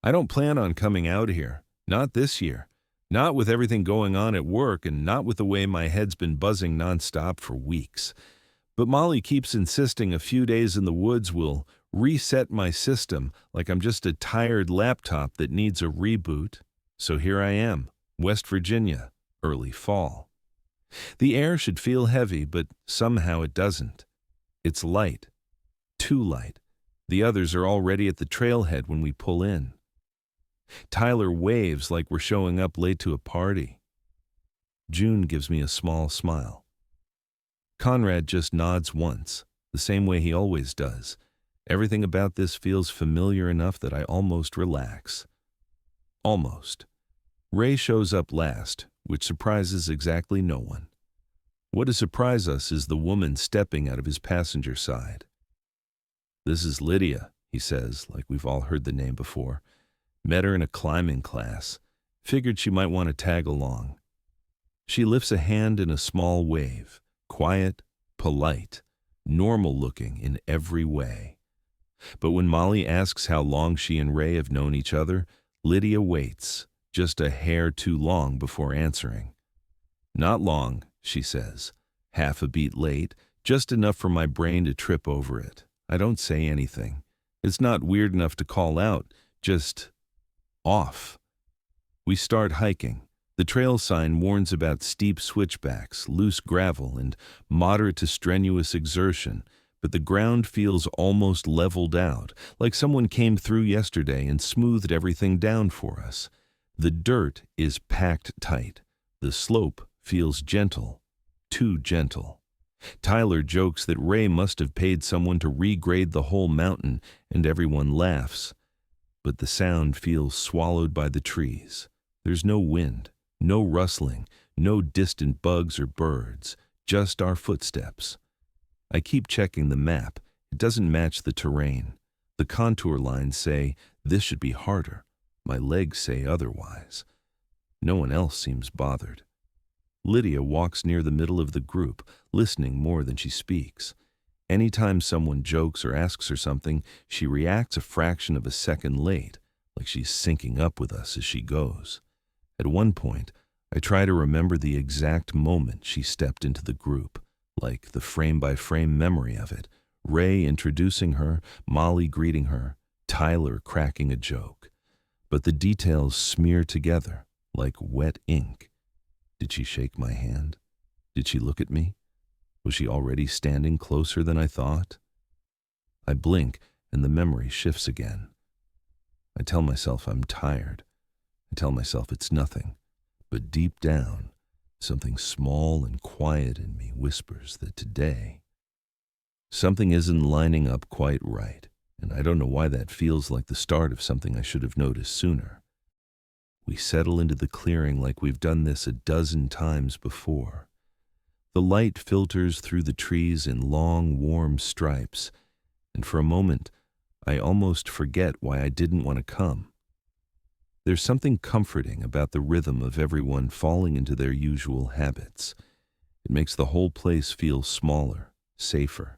I don't plan on coming out here. Not this year. Not with everything going on at work and not with the way my head's been buzzing nonstop for weeks. But Molly keeps insisting a few days in the woods will reset my system like I'm just a tired laptop that needs a reboot. So here I am, West Virginia, early fall. The air should feel heavy, but somehow it doesn't. It's light. Too light. The others are already at the trailhead when we pull in. Tyler waves like we're showing up late to a party. June gives me a small smile. Conrad just nods once, the same way he always does. Everything about this feels familiar enough that I almost relax. Almost. Ray shows up last, which surprises exactly no one. What does surprise us is the woman stepping out of his passenger side. "This is Lydia," he says, like we've all heard the name before. Met her in a climbing class. Figured she might want to tag along. She lifts a hand in a small wave, quiet, polite, normal-looking in every way. But when Molly asks how long she and Ray have known each other, Lydia waits, just a hair too long before answering. "Not long," she says, half a beat late, just enough for my brain to trip over it. I don't say anything. It's not weird enough to call out, just off. We start hiking. The trail sign warns about steep switchbacks, loose gravel, and moderate to strenuous exertion, but the ground feels almost leveled out, like someone came through yesterday and smoothed everything down for us. The dirt is packed tight. The slope feels gentle, too gentle. Tyler jokes that Ray must have paid someone to regrade the whole mountain, and everyone laughs. But the sound feels swallowed by the trees. There's no wind, no rustling, no distant bugs or birds, just our footsteps. I keep checking the map. It doesn't match the terrain. The contour lines say, this should be harder. My legs say otherwise. No one else seems bothered. Lydia walks near the middle of the group, listening more than she speaks. Anytime someone jokes or asks her something, she reacts a fraction of a second late, like she's syncing up with us as she goes. At one point, I try to remember the exact moment she stepped into the group, like the frame-by-frame memory of it. Ray introducing her, Molly greeting her, Tyler cracking a joke. But the details smear together, like wet ink. Did she shake my hand? Did she look at me? Was she already standing closer than I thought? I blink, and the memory shifts again. I tell myself I'm tired. I tell myself it's nothing. But deep down, something small and quiet in me whispers that today, something isn't lining up quite right, and I don't know why that feels like the start of something I should have noticed sooner. We settle into the clearing like we've done this a dozen times before. The light filters through the trees in long, warm stripes, and for a moment, I almost forget why I didn't want to come. There's something comforting about the rhythm of everyone falling into their usual habits. It makes the whole place feel smaller, safer.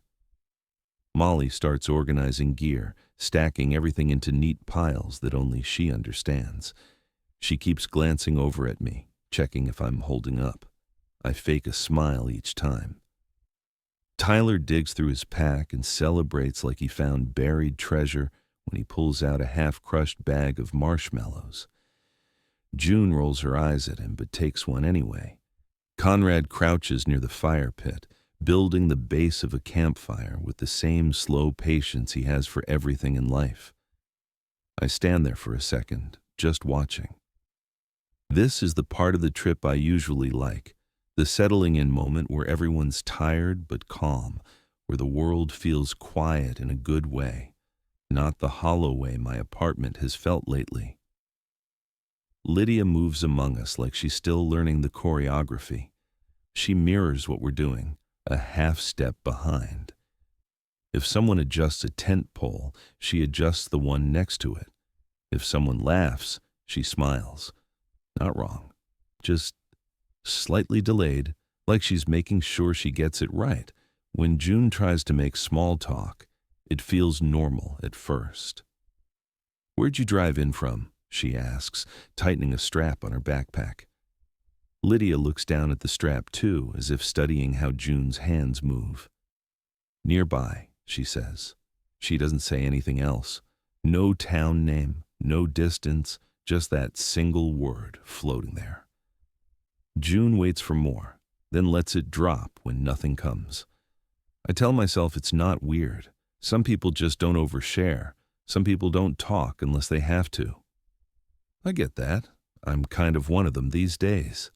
Molly starts organizing gear, stacking everything into neat piles that only she understands. She keeps glancing over at me, checking if I'm holding up. I fake a smile each time. Tyler digs through his pack and celebrates like he found buried treasure when he pulls out a half-crushed bag of marshmallows. June rolls her eyes at him but takes one anyway. Conrad crouches near the fire pit, building the base of a campfire with the same slow patience he has for everything in life. I stand there for a second, just watching. This is the part of the trip I usually like. The settling in moment where everyone's tired but calm, where the world feels quiet in a good way, not the hollow way my apartment has felt lately. Lydia moves among us like she's still learning the choreography. She mirrors what we're doing, a half step behind. If someone adjusts a tent pole, she adjusts the one next to it. If someone laughs, she smiles. Not wrong, just slightly delayed, like she's making sure she gets it right. When June tries to make small talk, it feels normal at first. "Where'd you drive in from?" she asks, tightening a strap on her backpack. Lydia looks down at the strap too, as if studying how June's hands move. "Nearby," she says. She doesn't say anything else. No town name, no distance, just that single word floating there. June waits for more, then lets it drop when nothing comes. I tell myself it's not weird. Some people just don't overshare. Some people don't talk unless they have to. I get that. I'm kind of one of them these days.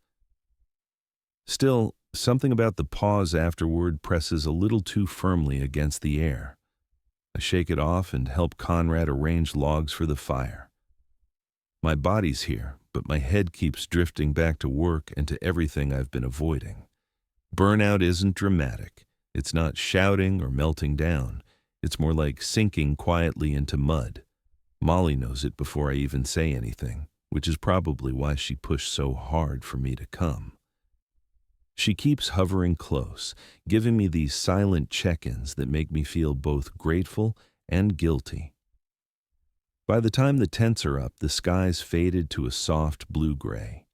Still, something about the pause afterward presses a little too firmly against the air. I shake it off and help Conrad arrange logs for the fire. My body's here, but my head keeps drifting back to work and to everything I've been avoiding. Burnout isn't dramatic. It's not shouting or melting down. It's more like sinking quietly into mud. Molly knows it before I even say anything, which is probably why she pushed so hard for me to come. She keeps hovering close, giving me these silent check-ins that make me feel both grateful and guilty. By the time the tents are up, the sky's faded to a soft blue-gray.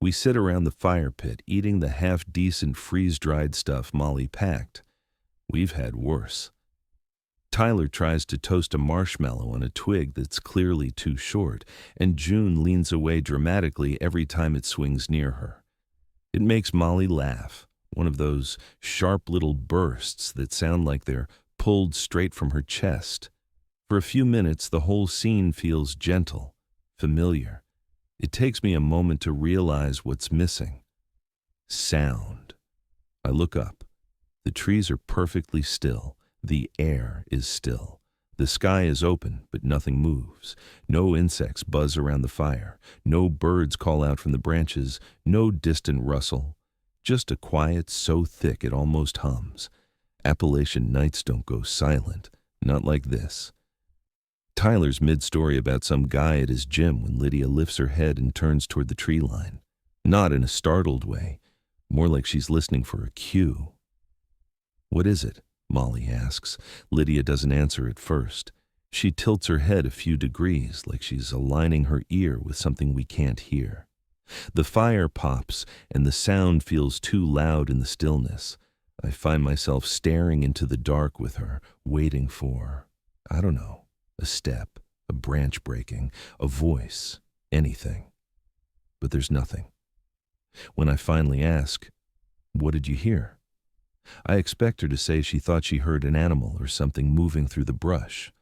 We sit around the fire pit, eating the half-decent freeze-dried stuff Molly packed. We've had worse. Tyler tries to toast a marshmallow on a twig that's clearly too short, and June leans away dramatically every time it swings near her. It makes Molly laugh, one of those sharp little bursts that sound like they're pulled straight from her chest. For a few minutes, the whole scene feels gentle, familiar. It takes me a moment to realize what's missing. Sound. I look up. The trees are perfectly still. The air is still. The sky is open, but nothing moves. No insects buzz around the fire. No birds call out from the branches. No distant rustle. Just a quiet so thick it almost hums. Appalachian nights don't go silent. Not like this. Tyler's mid-story about some guy at his gym when Lydia lifts her head and turns toward the tree line. Not in a startled way. More like she's listening for a cue. "What is it?" Molly asks. Lydia doesn't answer at first. She tilts her head a few degrees, like she's aligning her ear with something we can't hear. The fire pops, and the sound feels too loud in the stillness. I find myself staring into the dark with her, waiting for, I don't know, a step, a branch breaking, a voice, anything. But there's nothing. When I finally ask, "What did you hear?" I expect her to say she thought she heard an animal or something moving through the brush.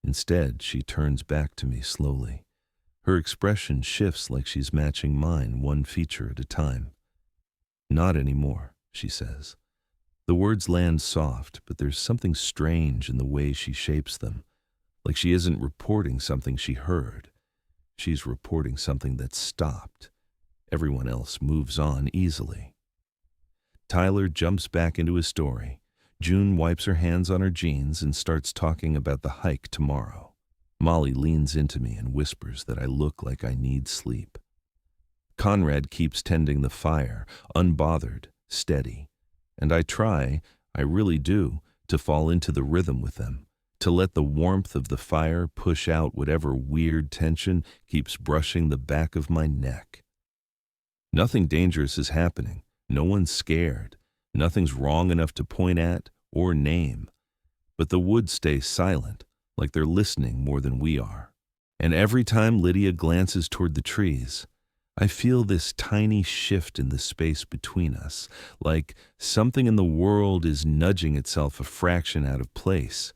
Instead, she turns back to me slowly. Her expression shifts like she's matching mine, one feature at a time. "Not anymore," she says. The words land soft, but there's something strange in the way she shapes them. Like she isn't reporting something she heard. She's reporting something that's stopped. Everyone else moves on easily. Tyler jumps back into his story. June wipes her hands on her jeans and starts talking about the hike tomorrow. Molly leans into me and whispers that I look like I need sleep. Conrad keeps tending the fire, unbothered, steady. And I really do, to fall into the rhythm with them, to let the warmth of the fire push out whatever weird tension keeps brushing the back of my neck. Nothing dangerous is happening. No one's scared. Nothing's wrong enough to point at or name. But the woods stay silent, like they're listening more than we are. And every time Lydia glances toward the trees, I feel this tiny shift in the space between us, like something in the world is nudging itself a fraction out of place.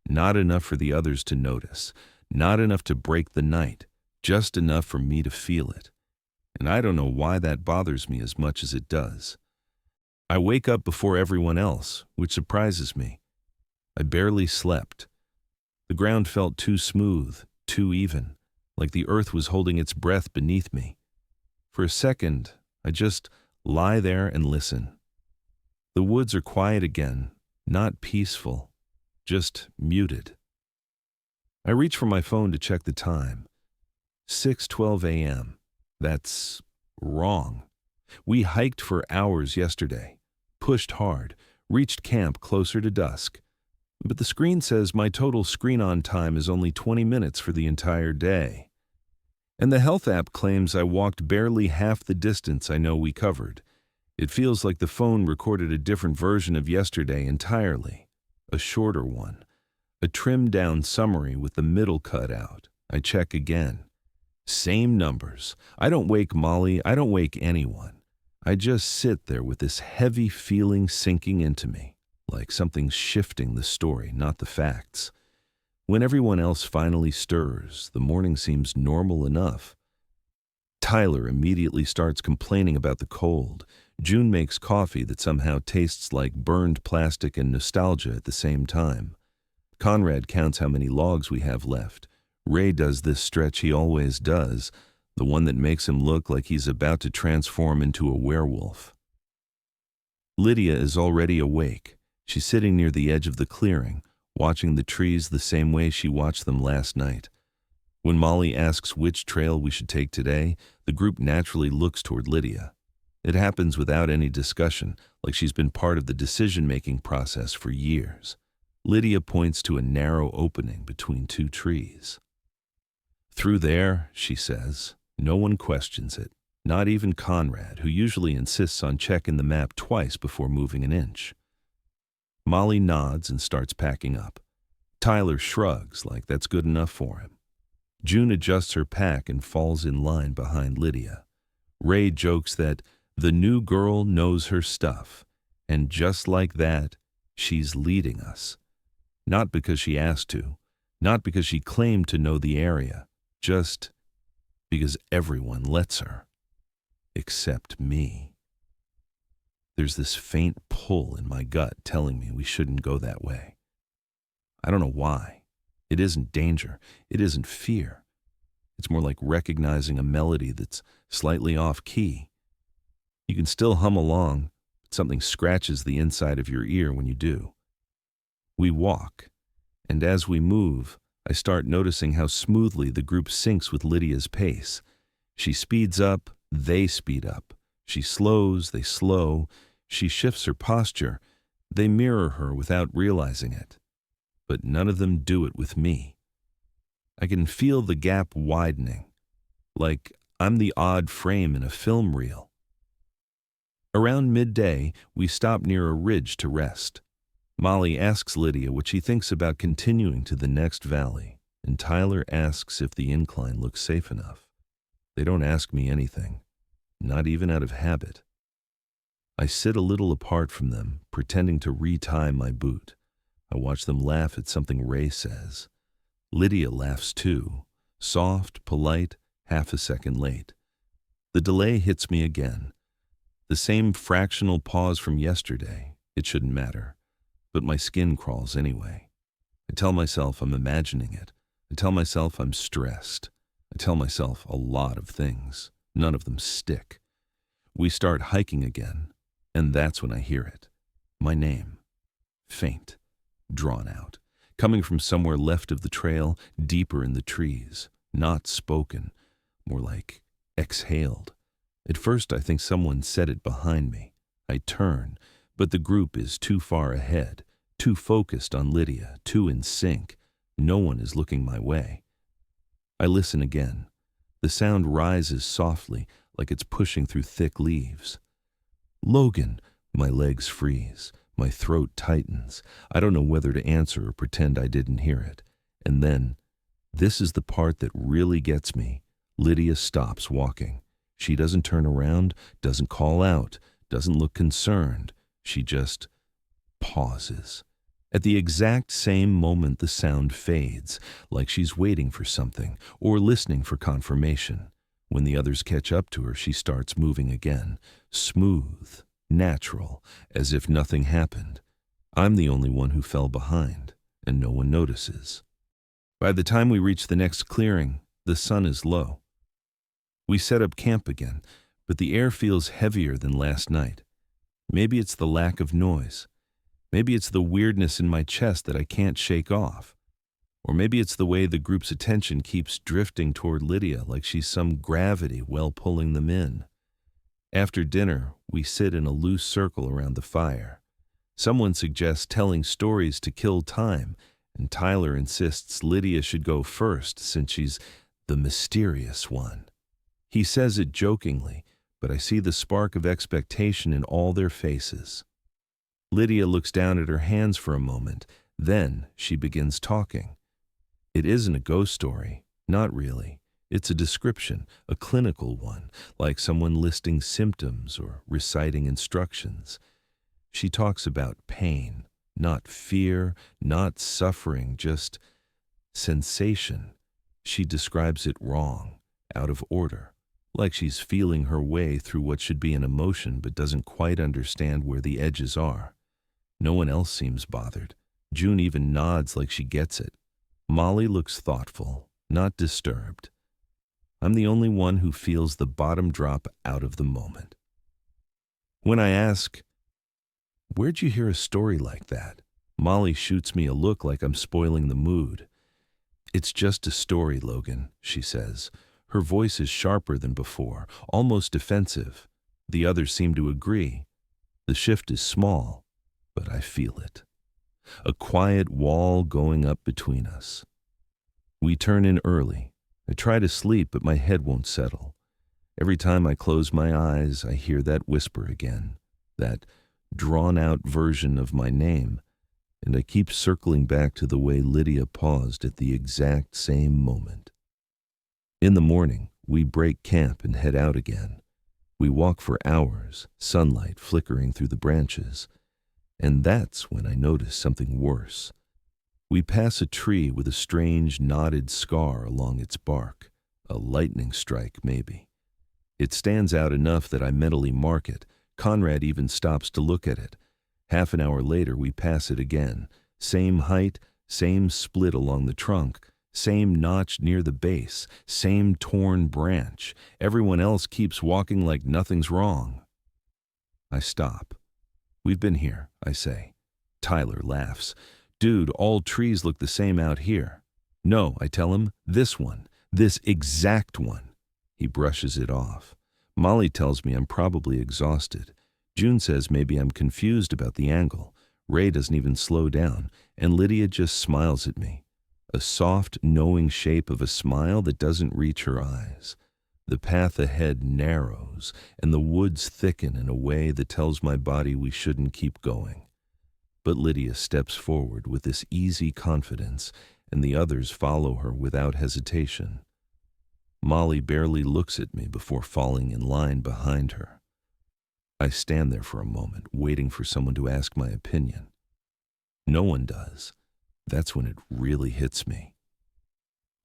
Not enough for the others to notice, not enough to break the night, just enough for me to feel it. And I don't know why that bothers me as much as it does. I wake up before everyone else, which surprises me. I barely slept. The ground felt too smooth, too even, like the earth was holding its breath beneath me. For a second, I just lie there and listen. The woods are quiet again, not peaceful, just muted. I reach for my phone to check the time. 6:12 a.m. That's wrong. We hiked for hours yesterday, pushed hard, reached camp closer to dusk. But the screen says my total screen-on time is only 20 minutes for the entire day. And the health app claims I walked barely half the distance I know we covered. It feels like the phone recorded a different version of yesterday entirely. A shorter one. A trimmed-down summary with the middle cut out. I check again. Same numbers. I don't wake Molly, I don't wake anyone. I just sit there with this heavy feeling sinking into me, like something's shifting the story, not the facts. When everyone else finally stirs, the morning seems normal enough. Tyler immediately starts complaining about the cold. June makes coffee that somehow tastes like burned plastic and nostalgia at the same time. Conrad counts how many logs we have left. Ray does this stretch he always does, the one that makes him look like he's about to transform into a werewolf. Lydia is already awake. She's sitting near the edge of the clearing, watching the trees the same way she watched them last night. When Molly asks which trail we should take today, the group naturally looks toward Lydia. It happens without any discussion, like she's been part of the decision-making process for years. Lydia points to a narrow opening between two trees. Through there, she says. No one questions it, not even Conrad, who usually insists on checking the map twice before moving an inch. Molly nods and starts packing up. Tyler shrugs like that's good enough for him. June adjusts her pack and falls in line behind Lydia. Ray jokes that the new girl knows her stuff, and just like that, she's leading us. Not because she asked to, not because she claimed to know the area, just because everyone lets her. Except me. There's this faint pull in my gut telling me we shouldn't go that way. I don't know why. It isn't danger. It isn't fear. It's more like recognizing a melody that's slightly off key. You can still hum along, but something scratches the inside of your ear when you do. We walk, and as we move, I start noticing how smoothly the group syncs with Lydia's pace. She speeds up, they speed up. She slows, they slow. She shifts her posture. They mirror her without realizing it. But none of them do it with me. I can feel the gap widening, like I'm the odd frame in a film reel. Around midday, we stop near a ridge to rest. Molly asks Lydia what she thinks about continuing to the next valley, and Tyler asks if the incline looks safe enough. They don't ask me anything, not even out of habit. I sit a little apart from them, pretending to retie my boot. I watch them laugh at something Ray says. Lydia laughs too, soft, polite, half a second late. The delay hits me again. The same fractional pause from yesterday. It shouldn't matter. But my skin crawls anyway. I tell myself I'm imagining it. I tell myself I'm stressed. I tell myself a lot of things. None of them stick. We start hiking again, and that's when I hear it. My name. Faint. Drawn out. Coming from somewhere left of the trail, deeper in the trees. Not spoken. More like exhaled. At first I think someone said it behind me. I turn, but the group is too far ahead, too focused on Lydia, too in sync. No one is looking my way. I listen again. The sound rises softly, like it's pushing through thick leaves. Logan! My legs freeze. My throat tightens. I don't know whether to answer or pretend I didn't hear it. And then, this is the part that really gets me. Lydia stops walking. She doesn't turn around, doesn't call out, doesn't look concerned. She just pauses. At the exact same moment the sound fades, like she's waiting for something or listening for confirmation. When the others catch up to her, she starts moving again, smooth, natural, as if nothing happened. I'm the only one who fell behind, and no one notices. By the time we reach the next clearing, the sun is low. We set up camp again, but the air feels heavier than last night. Maybe it's the lack of noise. Maybe it's the weirdness in my chest that I can't shake off. Or maybe it's the way the group's attention keeps drifting toward Lydia like she's some gravity well pulling them in. After dinner, we sit in a loose circle around the fire. Someone suggests telling stories to kill time, and Tyler insists Lydia should go first since she's the mysterious one. He says it jokingly, but I see the spark of expectation in all their faces. Lydia looks down at her hands for a moment, then she begins talking. It isn't a ghost story, not really. It's a description, a clinical one, like someone listing symptoms or reciting instructions. She talks about pain, not fear, not suffering, just sensation. She describes it wrong, out of order, like she's feeling her way through what should be an emotion but doesn't quite understand where the edges are. No one else seems bothered. June even nods like she gets it. Molly looks thoughtful, not disturbed. I'm the only one who feels the bottom drop out of the moment. When I ask, "Where'd you hear a story like that?" Molly shoots me a look like I'm spoiling the mood. "It's just a story, Logan," she says. Her voice is sharper than before, almost defensive. The others seem to agree. The shift is small, but I feel it. A quiet wall going up between us. We turn in early. I try to sleep, but my head won't settle. Every time I close my eyes, I hear that whisper again, that drawn-out version of my name, and I keep circling back to the way Lydia paused at the exact same moment. In the morning, we break camp and head out again. We walk for hours, sunlight flickering through the branches, and that's when I notice something worse. We pass a tree with a strange knotted scar along its bark, a lightning strike maybe. It stands out enough that I mentally mark it. Conrad even stops to look at it. Half an hour later we pass it again. Same height, same split along the trunk, same notch near the base, same torn branch. Everyone else keeps walking like nothing's wrong. I stop. "We've been here," I say. Tyler laughs. "Dude, all trees look the same out here." "No," I tell him, "this one, this exact one." He brushes it off. Molly tells me I'm probably exhausted. June says maybe I'm confused about the angle. Ray doesn't even slow down, and Lydia just smiles at me. A soft, knowing shape of a smile that doesn't reach her eyes. The path ahead narrows, and the woods thicken in a way that tells my body we shouldn't keep going. But Lydia steps forward with this easy confidence, and the others follow her without hesitation. Molly barely looks at me before falling in line behind her. I stand there for a moment, waiting for someone to ask my opinion. No one does. That's when it really hits me.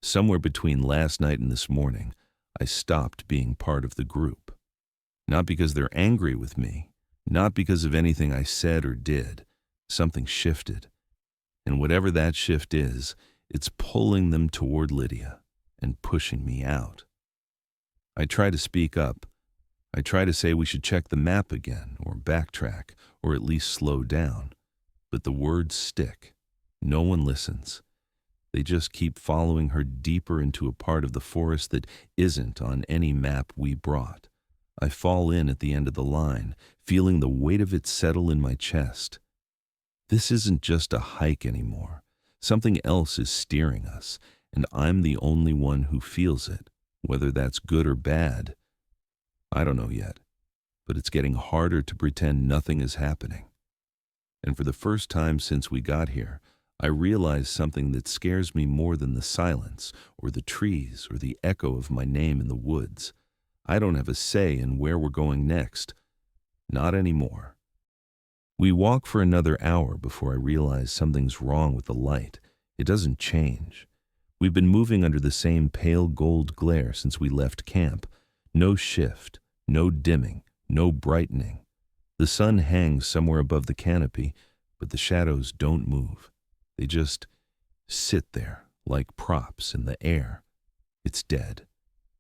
Somewhere between last night and this morning, I stopped being part of the group. Not because they're angry with me, not because of anything I said or did. Something shifted. And whatever that shift is, it's pulling them toward Lydia and pushing me out. I try to speak up. I try to say we should check the map again, or backtrack, or at least slow down. But the words stick. No one listens. They just keep following her deeper into a part of the forest that isn't on any map we brought. I fall in at the end of the line, feeling the weight of it settle in my chest. This isn't just a hike anymore. Something else is steering us, and I'm the only one who feels it. Whether that's good or bad, I don't know yet, but it's getting harder to pretend nothing is happening. And for the first time since we got here, I realize something that scares me more than the silence, or the trees, or the echo of my name in the woods. I don't have a say in where we're going next. Not anymore. We walk for another hour before I realize something's wrong with the light. It doesn't change. We've been moving under the same pale gold glare since we left camp. No shift, no dimming, no brightening. The sun hangs somewhere above the canopy, but the shadows don't move. They just sit there like props in the air. It's dead,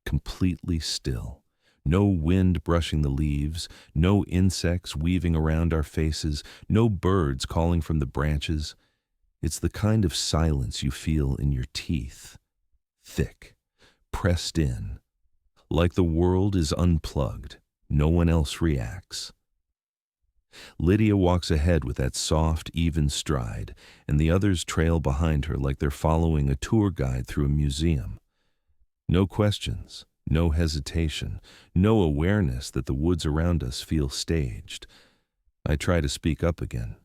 completely still. No wind brushing the leaves, no insects weaving around our faces, no birds calling from the branches. It's the kind of silence you feel in your teeth. Thick, pressed in, like the world is unplugged. No one else reacts. Lydia walks ahead with that soft, even stride, and the others trail behind her like they're following a tour guide through a museum. No questions, no hesitation, no awareness that the woods around us feel staged. I try to speak up again.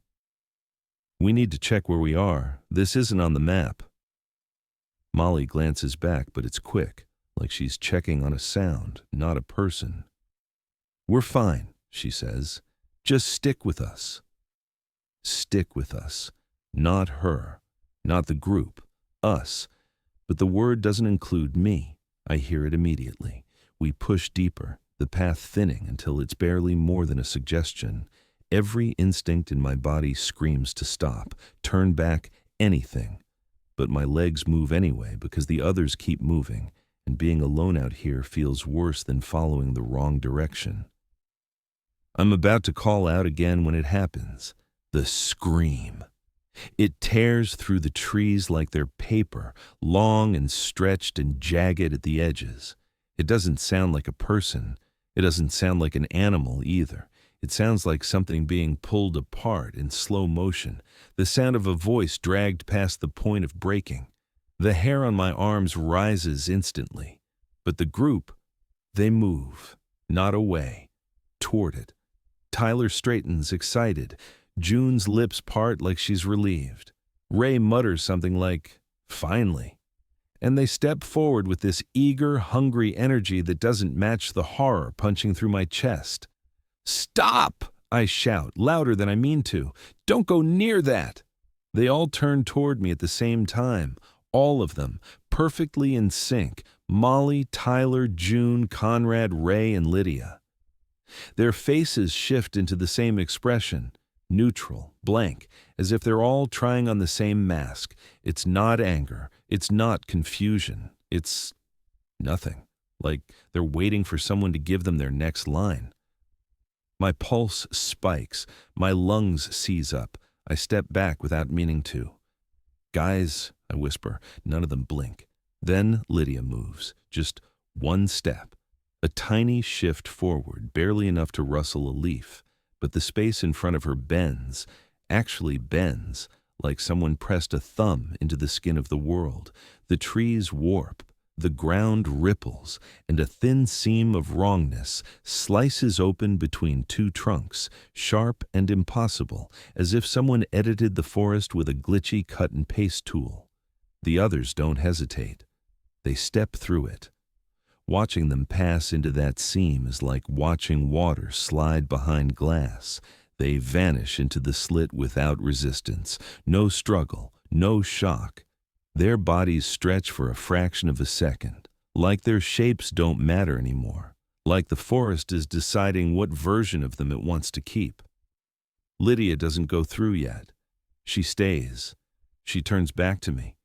"We need to check where we are. This isn't on the map." Molly glances back, but it's quick, like she's checking on a sound, not a person. "We're fine," she says. "Just stick with us." Stick with us. Not her. Not the group. Us. But the word doesn't include me. I hear it immediately. We push deeper, the path thinning until it's barely more than a suggestion. Every instinct in my body screams to stop, turn back, anything. But my legs move anyway because the others keep moving, and being alone out here feels worse than following the wrong direction. I'm about to call out again when it happens. The scream. It tears through the trees like they're paper, long and stretched and jagged at the edges. It doesn't sound like a person. It doesn't sound like an animal either. It sounds like something being pulled apart in slow motion, the sound of a voice dragged past the point of breaking. The hair on my arms rises instantly. But the group, they move, not away, toward it. Tyler straightens, excited. June's lips part like she's relieved. Ray mutters something like, "Finally." And they step forward with this eager, hungry energy that doesn't match the horror punching through my chest. "Stop!" I shout, louder than I mean to. "Don't go near that!" They all turn toward me at the same time, all of them, perfectly in sync. Molly, Tyler, June, Conrad, Ray, and Lydia. Their faces shift into the same expression, neutral, blank, as if they're all trying on the same mask. It's not anger. It's not confusion. It's nothing. Like they're waiting for someone to give them their next line. My pulse spikes. My lungs seize up. I step back without meaning to. "Guys," I whisper. None of them blink. Then Lydia moves. Just one step. A tiny shift forward, barely enough to rustle a leaf. But the space in front of her bends, actually bends, like someone pressed a thumb into the skin of the world. The trees warp, the ground ripples, and a thin seam of wrongness slices open between two trunks, sharp and impossible, as if someone edited the forest with a glitchy cut-and-paste tool. The others don't hesitate. They step through it. Watching them pass into that seam is like watching water slide behind glass. They vanish into the slit without resistance, no struggle, no shock. Their bodies stretch for a fraction of a second, like their shapes don't matter anymore, like the forest is deciding what version of them it wants to keep. Lydia doesn't go through yet. She stays. She turns back to me.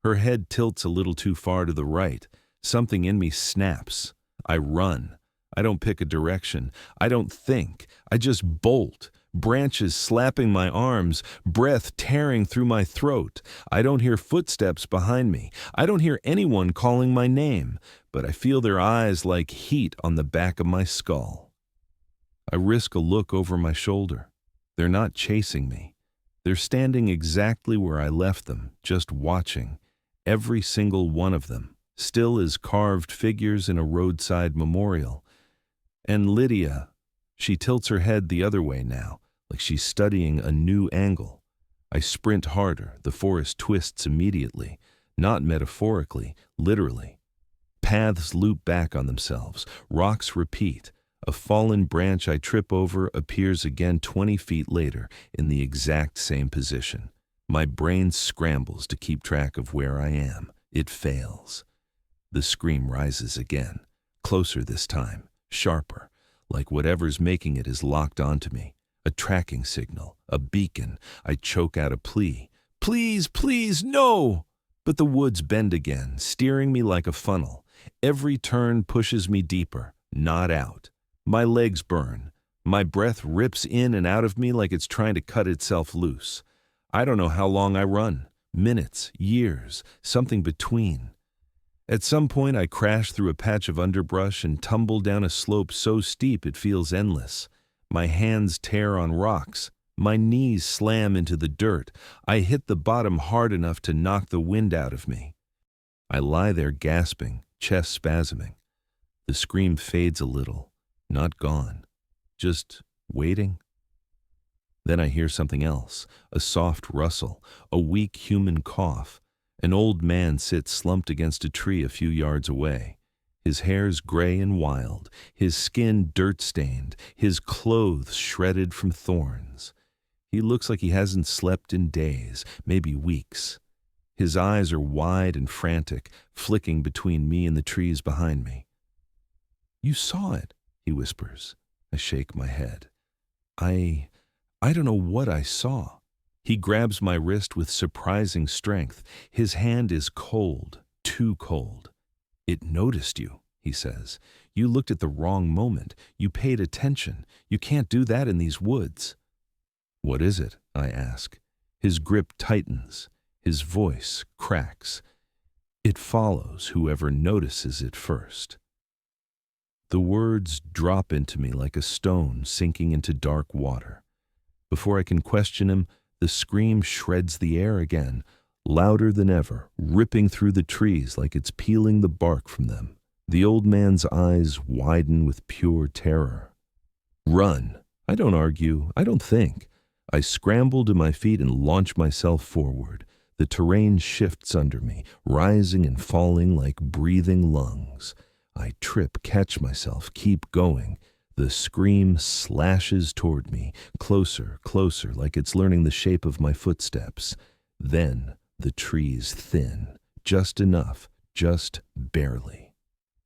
Her head tilts a little too far to the right. Something in me snaps. I run. I don't pick a direction. I don't think. I just bolt. Branches slapping my arms, breath tearing through my throat. I don't hear footsteps behind me. I don't hear anyone calling my name, but I feel their eyes like heat on the back of my skull. I risk a look over my shoulder. They're not chasing me. They're standing exactly where I left them, just watching. Every single one of them, still as carved figures in a roadside memorial. And Lydia, she tilts her head the other way now, like she's studying a new angle. I sprint harder. The forest twists immediately, not metaphorically, literally. Paths loop back on themselves. Rocks repeat. A fallen branch I trip over appears again 20 feet later in the exact same position. My brain scrambles to keep track of where I am. It fails. The scream rises again, closer this time, sharper, like whatever's making it is locked onto me. A tracking signal, a beacon. I choke out a plea. "Please, please, no!" But the woods bend again, steering me like a funnel. Every turn pushes me deeper, not out. My legs burn. My breath rips in and out of me like it's trying to cut itself loose. I don't know how long I run. Minutes, years, something between. At some point, I crash through a patch of underbrush and tumble down a slope so steep it feels endless. My hands tear on rocks. My knees slam into the dirt. I hit the bottom hard enough to knock the wind out of me. I lie there gasping, chest spasming. The scream fades a little, not gone, just waiting. Then I hear something else, a soft rustle, a weak human cough. An old man sits slumped against a tree a few yards away. His hair's gray and wild, his skin dirt-stained, his clothes shredded from thorns. He looks like he hasn't slept in days, maybe weeks. His eyes are wide and frantic, flicking between me and the trees behind me. "You saw it," he whispers. I shake my head. I don't know what I saw. He grabs my wrist with surprising strength. His hand is cold, too cold. "It noticed you," he says. "You looked at the wrong moment. You paid attention. You can't do that in these woods." "What is it?" I ask. His grip tightens. His voice cracks. "It follows whoever notices it first." The words drop into me like a stone sinking into dark water. Before I can question him, the scream shreds the air again, louder than ever, ripping through the trees like it's peeling the bark from them. The old man's eyes widen with pure terror. "Run!" I don't argue. I don't think. I scramble to my feet and launch myself forward. The terrain shifts under me, rising and falling like breathing lungs. I trip, catch myself, keep going. The scream slashes toward me, closer, closer, like it's learning the shape of my footsteps. Then the trees thin, just enough, just barely.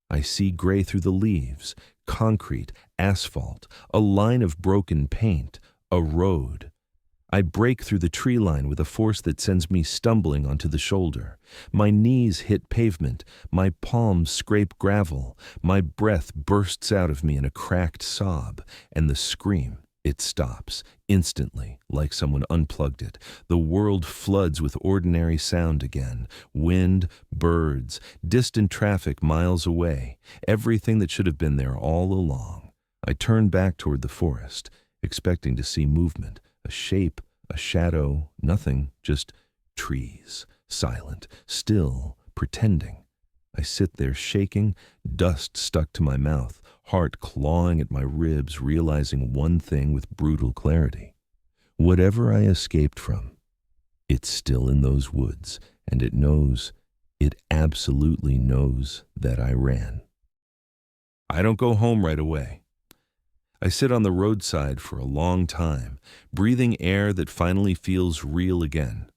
I see gray through the leaves, concrete, asphalt, a line of broken paint, a road. I break through the tree line with a force that sends me stumbling onto the shoulder. My knees hit pavement, my palms scrape gravel, my breath bursts out of me in a cracked sob, and the scream, it stops, instantly, like someone unplugged it. The world floods with ordinary sound again. Wind, birds, distant traffic miles away, everything that should have been there all along. I turn back toward the forest, expecting to see movement. A shape, a shadow, nothing, just trees, silent, still, pretending. I sit there shaking, dust stuck to my mouth, heart clawing at my ribs, realizing one thing with brutal clarity. Whatever I escaped from, it's still in those woods, and it absolutely knows that I ran. I don't go home right away. I sit on the roadside for a long time, breathing air that finally feels real again.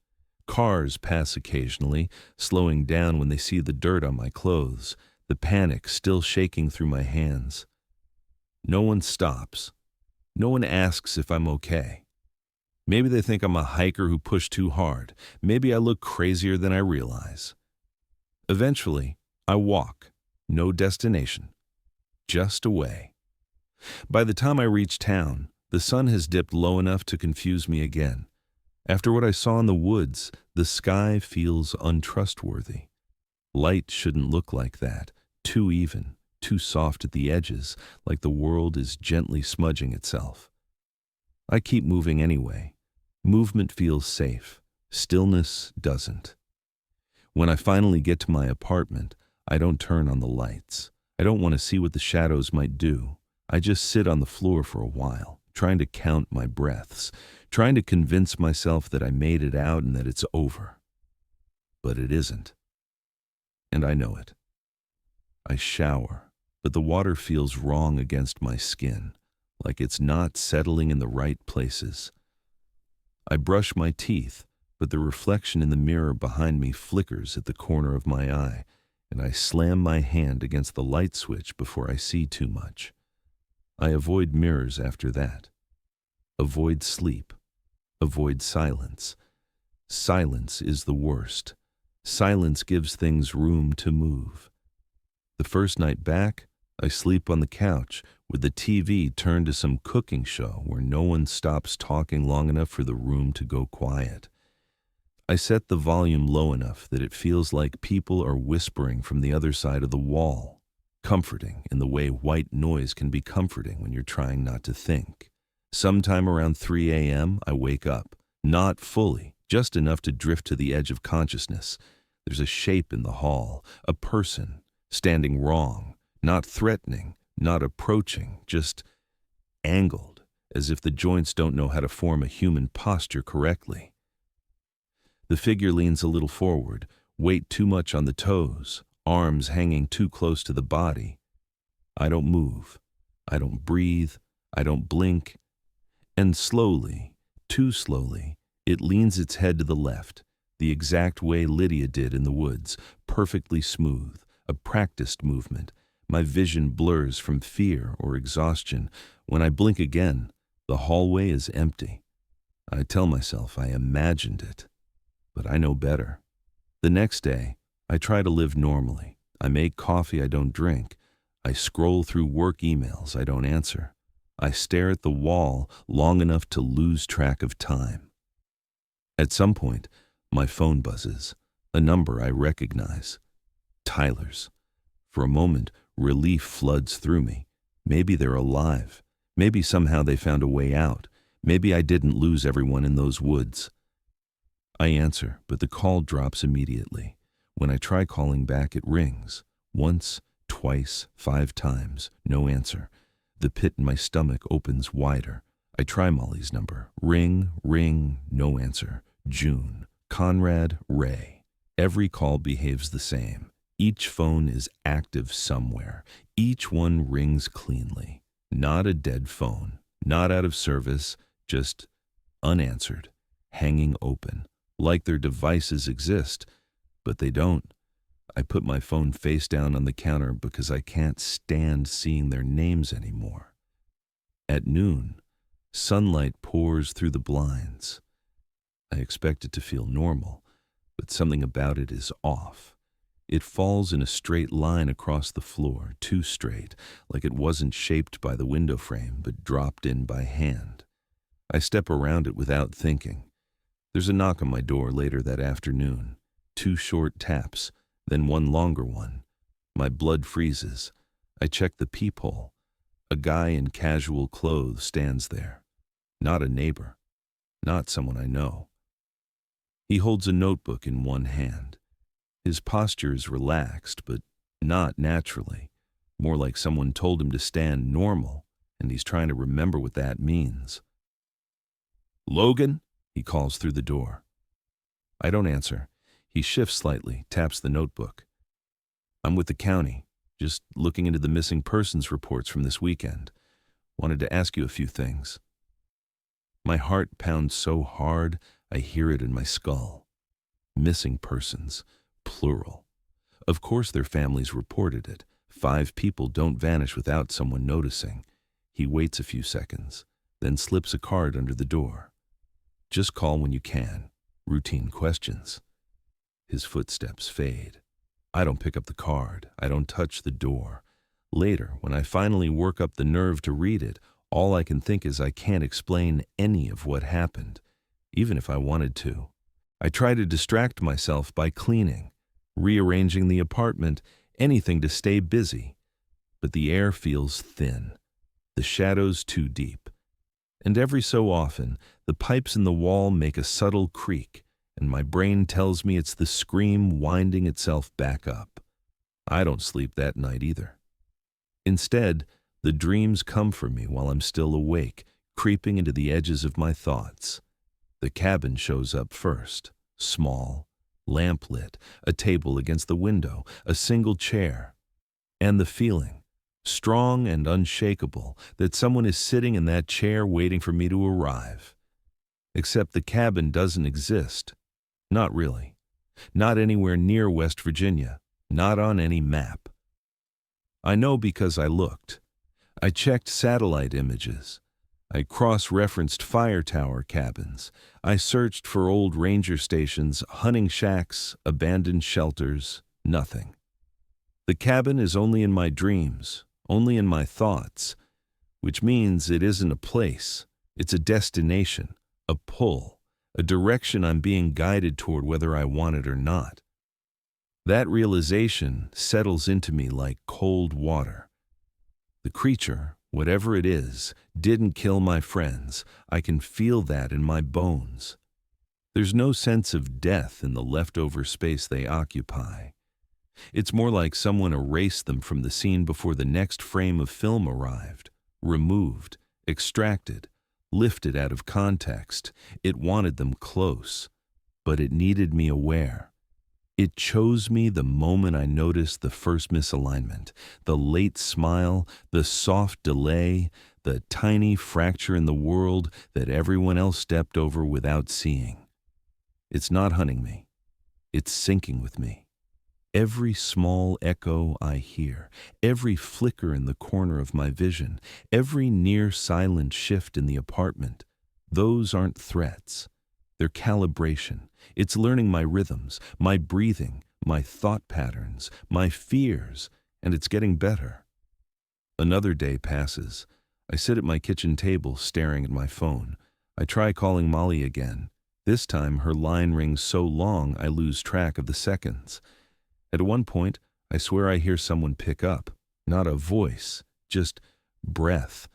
Cars pass occasionally, slowing down when they see the dirt on my clothes, the panic still shaking through my hands. No one stops. No one asks if I'm okay. Maybe they think I'm a hiker who pushed too hard. Maybe I look crazier than I realize. Eventually, I walk. No destination. Just away. By the time I reach town, the sun has dipped low enough to confuse me again. After what I saw in the woods, the sky feels untrustworthy. Light shouldn't look like that, too even, too soft at the edges, like the world is gently smudging itself. I keep moving anyway. Movement feels safe. Stillness doesn't. When I finally get to my apartment, I don't turn on the lights. I don't want to see what the shadows might do. I just sit on the floor for a while, trying to count my breaths, trying to convince myself that I made it out and that it's over. But it isn't. And I know it. I shower, but the water feels wrong against my skin, like it's not settling in the right places. I brush my teeth, but the reflection in the mirror behind me flickers at the corner of my eye, and I slam my hand against the light switch before I see too much. I avoid mirrors after that. Avoid sleep. Avoid silence. Silence is the worst. Silence gives things room to move. The first night back, I sleep on the couch with the TV turned to some cooking show where no one stops talking long enough for the room to go quiet. I set the volume low enough that it feels like people are whispering from the other side of the wall. Comforting in the way white noise can be comforting when you're trying not to think. Sometime around 3 a.m., I wake up. Not fully, just enough to drift to the edge of consciousness. There's a shape in the hall, a person, standing wrong, not threatening, not approaching, just angled, as if the joints don't know how to form a human posture correctly. The figure leans a little forward, weight too much on the toes, arms hanging too close to the body. I don't move. I don't breathe. I don't blink. And slowly, too slowly, it leans its head to the left, the exact way Lydia did in the woods, perfectly smooth, a practiced movement. My vision blurs from fear or exhaustion. When I blink again, the hallway is empty. I tell myself I imagined it, but I know better. The next day, I try to live normally. I make coffee I don't drink. I scroll through work emails I don't answer. I stare at the wall long enough to lose track of time. At some point, my phone buzzes, a number I recognize. Tyler's. For a moment, relief floods through me. Maybe they're alive. Maybe somehow they found a way out. Maybe I didn't lose everyone in those woods. I answer, but the call drops immediately. When I try calling back, it rings. Once, twice, 5 times, no answer. The pit in my stomach opens wider. I try Molly's number. Ring, ring, no answer. June, Conrad, Ray. Every call behaves the same. Each phone is active somewhere. Each one rings cleanly. Not a dead phone, not out of service, just unanswered, hanging open, like their devices exist, but they don't. I put my phone face down on the counter because I can't stand seeing their names anymore. At noon, sunlight pours through the blinds. I expect it to feel normal, but something about it is off. It falls in a straight line across the floor, too straight, like it wasn't shaped by the window frame, but dropped in by hand. I step around it without thinking. There's a knock on my door later that afternoon. 2 short taps, then 1 longer one. My blood freezes. I check the peephole. A guy in casual clothes stands there. Not a neighbor. Not someone I know. He holds a notebook in one hand. His posture is relaxed, but not naturally. More like someone told him to stand normal, and he's trying to remember what that means. "Logan?" he calls through the door. I don't answer. He shifts slightly, taps the notebook. "I'm with the county, just looking into the missing persons reports from this weekend. Wanted to ask you a few things." My heart pounds so hard, I hear it in my skull. Missing persons, plural. Of course their families reported it. 5 people don't vanish without someone noticing. He waits a few seconds, then slips a card under the door. "Just call when you can. Routine questions." His footsteps fade. I don't pick up the card. I don't touch the door. Later, when I finally work up the nerve to read it, all I can think is I can't explain any of what happened, even if I wanted to. I try to distract myself by cleaning, rearranging the apartment, anything to stay busy. But the air feels thin, the shadows too deep. And every so often, the pipes in the wall make a subtle creak, and my brain tells me it's the scream winding itself back up. I don't sleep that night either. Instead, the dreams come for me while I'm still awake, creeping into the edges of my thoughts. The cabin shows up first, small, lamp-lit, a table against the window, a single chair. And the feeling, strong and unshakable, that someone is sitting in that chair waiting for me to arrive. Except the cabin doesn't exist. Not really. Not anywhere near West Virginia. Not on any map. I know because I looked. I checked satellite images. I cross-referenced fire tower cabins. I searched for old ranger stations, hunting shacks, abandoned shelters, nothing. The cabin is only in my dreams, only in my thoughts, which means it isn't a place. It's a destination, a pull, a direction I'm being guided toward whether I want it or not. That realization settles into me like cold water. The creature, Whatever it is, didn't kill my friends. I can feel that in my bones. There's no sense of death in the leftover space they occupy. It's more like someone erased them from the scene before the next frame of film arrived, removed, extracted, lifted out of context. It wanted them close, but it needed me aware. It chose me the moment I noticed the first misalignment, the late smile, the soft delay, the tiny fracture in the world that everyone else stepped over without seeing. It's not hunting me. It's syncing with me. Every small echo I hear, every flicker in the corner of my vision, every near-silent shift in the apartment, those aren't threats. They're calibration. It's learning my rhythms, my breathing, my thought patterns, my fears, and it's getting better. Another day passes. I sit at my kitchen table staring at my phone. I try calling Molly again. This time her line rings so long I lose track of the seconds. At one point, I swear I hear someone pick up. Not a voice, just breath.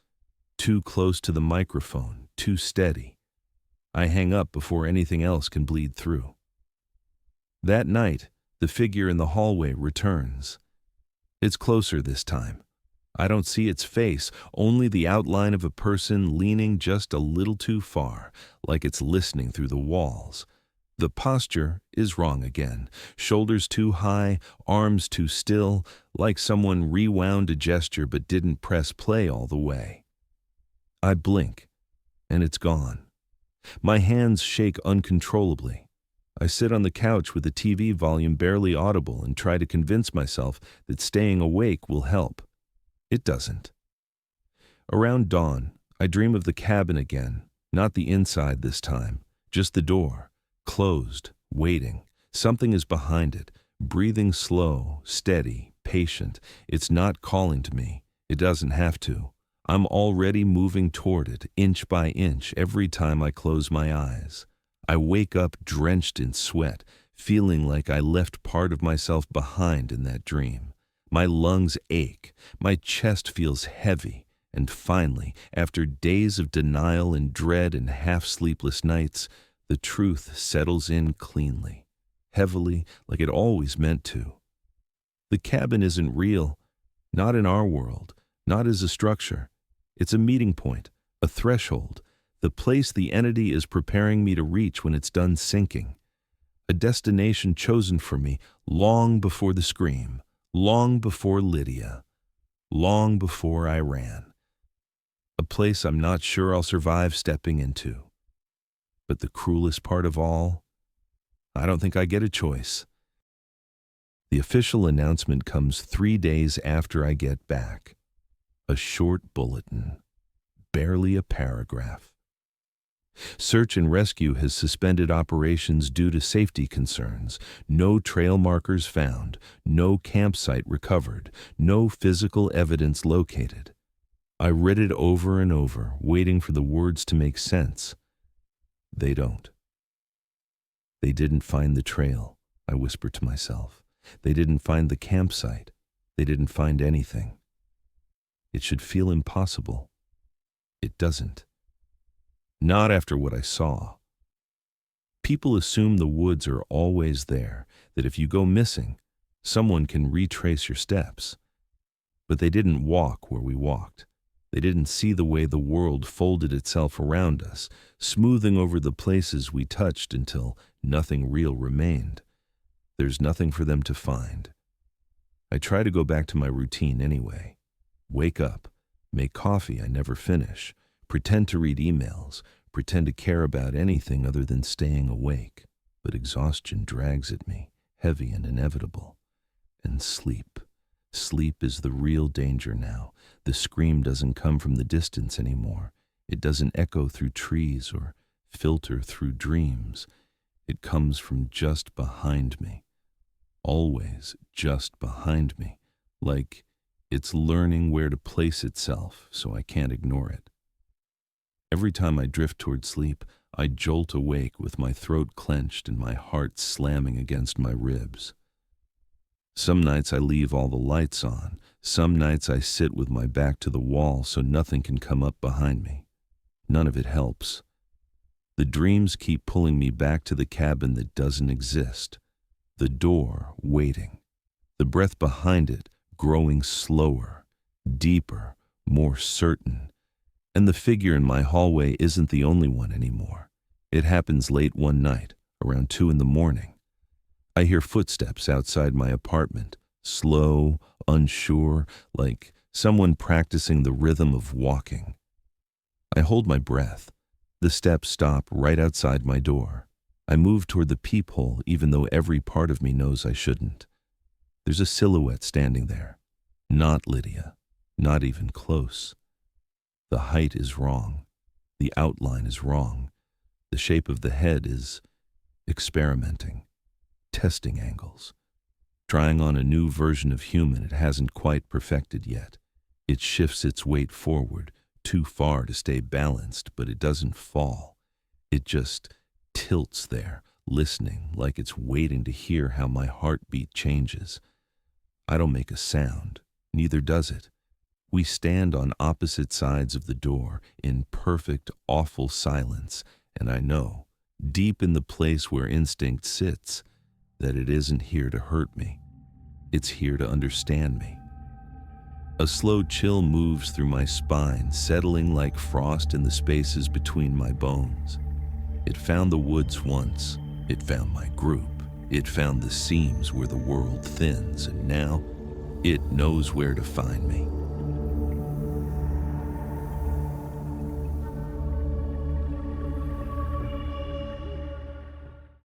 Too close to the microphone, too steady. I hang up before anything else can bleed through. That night, the figure in the hallway returns. It's closer this time. I don't see its face, only the outline of a person leaning just a little too far, like it's listening through the walls. The posture is wrong again. Shoulders too high, arms too still, like someone rewound a gesture but didn't press play all the way. I blink, and it's gone. My hands shake uncontrollably. I sit on the couch with the TV volume barely audible and try to convince myself that staying awake will help. It doesn't. Around dawn, I dream of the cabin again, not the inside this time, just the door, closed, waiting. Something is behind it, breathing slow, steady, patient. It's not calling to me. It doesn't have to. I'm already moving toward it, inch by inch, every time I close my eyes. I wake up drenched in sweat, feeling like I left part of myself behind in that dream. My lungs ache, my chest feels heavy, and finally, after days of denial and dread and half-sleepless nights, the truth settles in cleanly, heavily, like it always meant to. The cabin isn't real, not in our world, not as a structure. It's a meeting point, a threshold, the place the entity is preparing me to reach when it's done sinking. A destination chosen for me long before the scream, long before Lydia, long before I ran. A place I'm not sure I'll survive stepping into. But the cruelest part of all, I don't think I get a choice. The official announcement comes 3 days after I get back. A short bulletin, barely a paragraph. Search and rescue has suspended operations due to safety concerns. No trail markers found, no campsite recovered, no physical evidence located. I read it over and over, waiting for the words to make sense. They don't. They didn't find the trail, I whisper to myself. They didn't find the campsite. They didn't find anything. It should feel impossible. It doesn't. Not after what I saw. People assume the woods are always there, that if you go missing, someone can retrace your steps. But they didn't walk where we walked. They didn't see the way the world folded itself around us, smoothing over the places we touched until nothing real remained. There's nothing for them to find. I try to go back to my routine anyway. Wake up, make coffee I never finish, pretend to read emails, pretend to care about anything other than staying awake. But exhaustion drags at me, heavy and inevitable. And sleep. Sleep is the real danger now. The scream doesn't come from the distance anymore. It doesn't echo through trees or filter through dreams. It comes from just behind me. Always just behind me. Like it's learning where to place itself so I can't ignore it. Every time I drift toward sleep, I jolt awake with my throat clenched and my heart slamming against my ribs. Some nights I leave all the lights on. Some nights I sit with my back to the wall so nothing can come up behind me. None of it helps. The dreams keep pulling me back to the cabin that doesn't exist. The door waiting. The breath behind it growing slower, deeper, more certain. And the figure in my hallway isn't the only one anymore. It happens late one night, around 2 a.m. I hear footsteps outside my apartment, slow, unsure, like someone practicing the rhythm of walking. I hold my breath. The steps stop right outside my door. I move toward the peephole even though every part of me knows I shouldn't. There's a silhouette standing there. Not Lydia, not even close. The height is wrong. The outline is wrong. The shape of the head is experimenting, testing angles, trying on a new version of human it hasn't quite perfected yet. It shifts its weight forward, too far to stay balanced, but it doesn't fall. It just tilts there, listening, like it's waiting to hear how my heartbeat changes. I don't make a sound, neither does it. We stand on opposite sides of the door in perfect, awful silence, and I know, deep in the place where instinct sits, that it isn't here to hurt me. It's here to understand me. A slow chill moves through my spine, settling like frost in the spaces between my bones. It found the woods once. It found my group. It found the seams where the world thins, and now it knows where to find me.